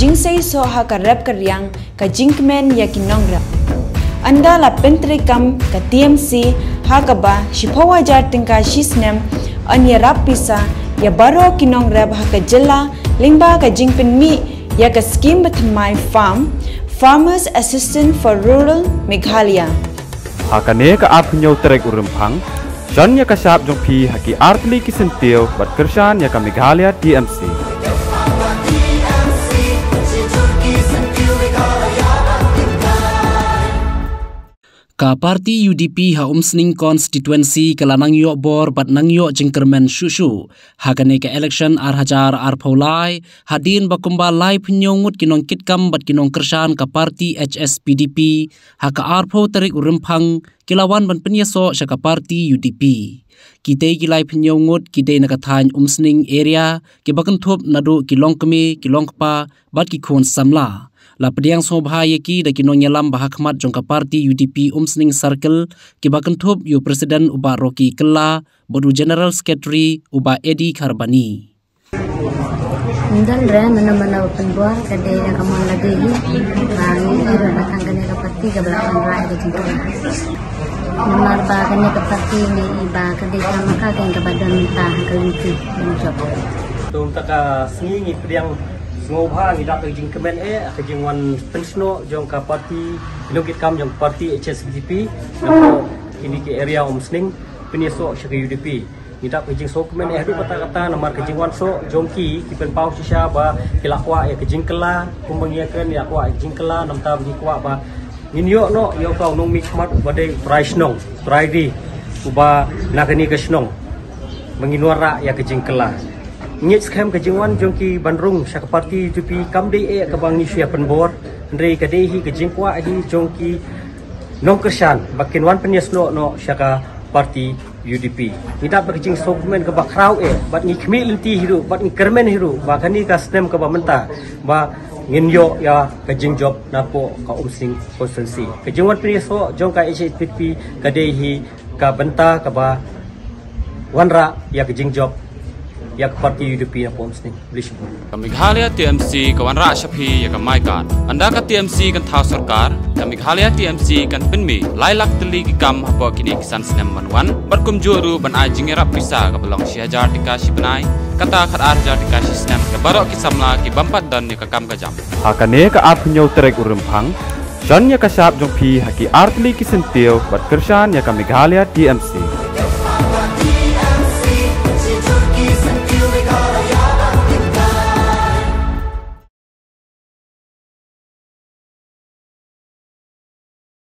jingsei so ha ka rap karyang ka jinkmen ya kinongra. Anda la pentrekam ka TMC ha ka ba shipawa jar tingka shisnem anya rap pisa ya baro kinong rap ha ka jela lingba ka jingpen mi ya ka scheme batmai Farmers Assistant for Rural Meghalaya. Hakane ka apnyo terek urempang John ya kasap jong pi haki artli kisentio bat kersan ya ka Meghalaya TMC. Ka parti UDP ha umsning constituency kala nang yo bor bat nang yo jingkermen shushu hakane ka election ar hajar ar paulai hadin bakumba lai pnyongut kinong kitkam bat kinong kersan ka parti HSPDP haka ar pau tarik uremphang kilawan ban penyaso sya ka parti UDP kitay kilay pnyongut kitay nakathan umsning area kibakan thop nadu kilongkme kilongpa bat ki khon samla la pediang sobha yeki da kinong nyalam bahakmat jongka parti UDP umsning circle kibakan thop yu presiden uba Rocky Kella bodu general secretary uba Eddie Karbani Nindal re mana penbuar kade na kamal lagi kami ira batang kane ka parti ka belakang rai ka cinta namar ba kane ka parti ni iba kade ka maka ka badan ta ka lipi job tum taka singi pediang ngobha ngi dak jing kemen ka jing wan pensno jong ka parti logit kam jong parti HSPDP nako ini ke area umsning penyeso syaka UDP ngi dak jing so kemen du kata-kata namar ka jing wan so jongki kipen pau sisha ba kilakwa ya ka jing kela kumbangiakan ya kwa jing kela namta bi kwa ba ninyo no yo ka nong mikmat bade price nong friday uba nakani ka snong menginwara ya ka jing kela Nyet skam kejingwan jongki bandrung syaka parti UDP kamde ka bang ni sia penbor ndrei kadehi kejingkwa hi jongki nong kersan bakin wan penyesno no syaka parti UDP nida berkejing sogmen ka bakrau bat ni khmi lenti hiru bat ni kermen hiru bakani ka stem ka bamenta ba nginyo ya kejing job napo ka umsing constituency kejingwan penyeso jongka HSPDP kadehi ka benta ka ba wanra ya kejing job yak parti UDP na pomsning blisbu Meghalaya TMC kawan ra shapi yak maikan anda ka TMC kan thau sarkar ka Meghalaya TMC kan penmi lailak teli ki kam hapo kini kisan snem manwan barkum juru ban ajing rap pisa ka belong siajar tika sibenai kata khat arjar tika snem ka barok kisamla ki bampat dan yak kam ka jam Hakane ka apnyo terek urempang John ya kasap jong pi haki artli kisentio bat kersan ya ka Meghalaya TMC.